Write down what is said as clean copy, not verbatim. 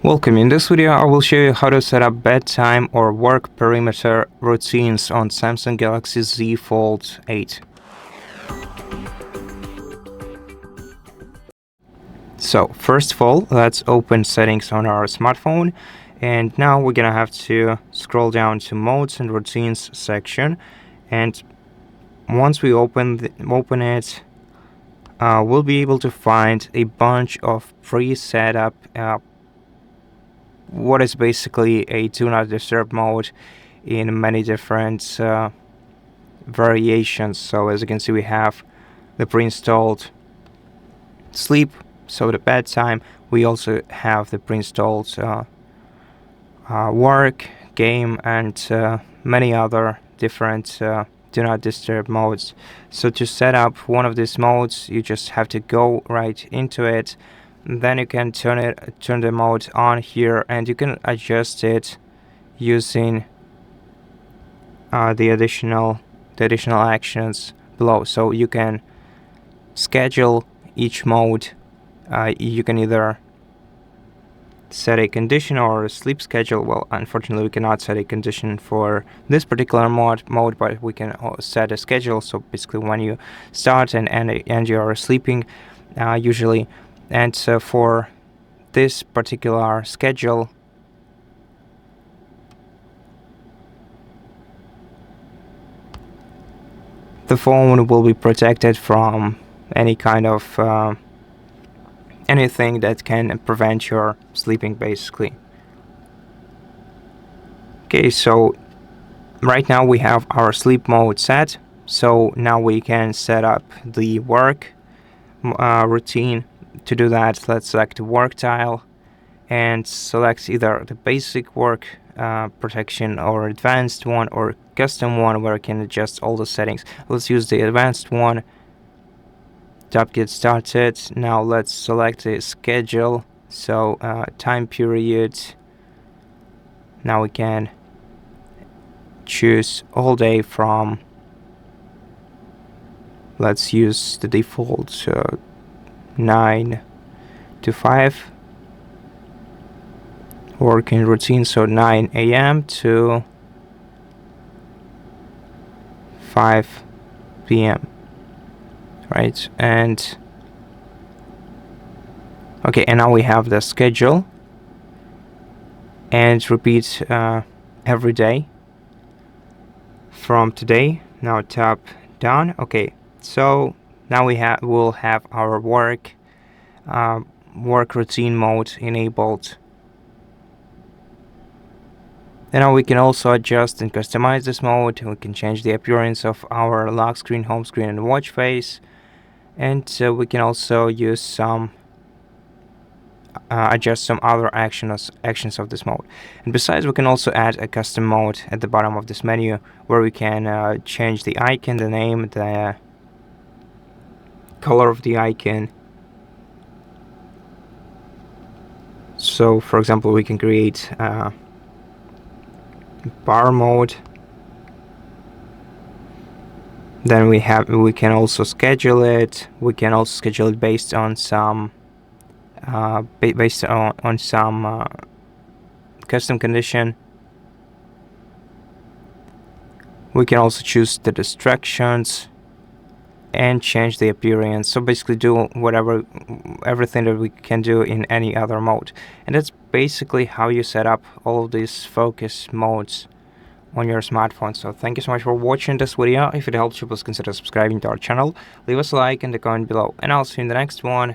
Welcome. In this video, I will show you how to set up bedtime or work perimeter routines on Samsung Galaxy Z Fold 8. So first of all, let's open settings on our smartphone, and now we're gonna have to scroll down to modes and routines section, and once we open it, we'll be able to find a bunch of pre-set up what is basically a do not disturb mode in many different variations. So as you can see, we have the pre-installed sleep, so the bedtime. We also have the pre-installed work, game, and many other different do not disturb modes. So to set up one of these modes, you just have to go right into it. Then you can turn the mode on here, and you can adjust it using the additional actions below. So you can schedule each mode. You can either set a condition or a sleep schedule. Well, unfortunately, we cannot set a condition for this particular mode, but we can set a schedule. So basically, when you start and you are sleeping, usually. And so for this particular schedule, the phone will be protected from any kind of anything that can prevent your sleeping, basically. Okay, so right now we have our sleep mode set. So now we can set up the work routine. To do that, let's select the work tile and select either the basic work protection or advanced one or custom one, where I can adjust all the settings. Let's use the advanced one. Tap get started. Now let's select the schedule. So time period. Now we can choose all day from, let's use the default 9 to 5 working routine, so 9 a.m. to 5 p.m. right? And okay, and now we have the schedule, and repeat every day from today. Now tap done. Okay, so now we'll have our work routine mode enabled. And now we can also adjust and customize this mode. We can change the appearance of our lock screen, home screen, and watch face. And we can also use some adjust some other actions of this mode. And besides, we can also add a custom mode at the bottom of this menu, where we can change the icon, the name, the color of the icon. So for example, we can create bar mode. Then we can also schedule it. We can also schedule it based on some custom condition. We can also choose the distractions and change the appearance. So basically do everything that we can do in any other mode. And that's basically how you set up all of these focus modes on your smartphone. So thank you so much for watching this video. If it helped you, please consider subscribing to our channel, leave us a like and a comment below, and I'll see you in the next one.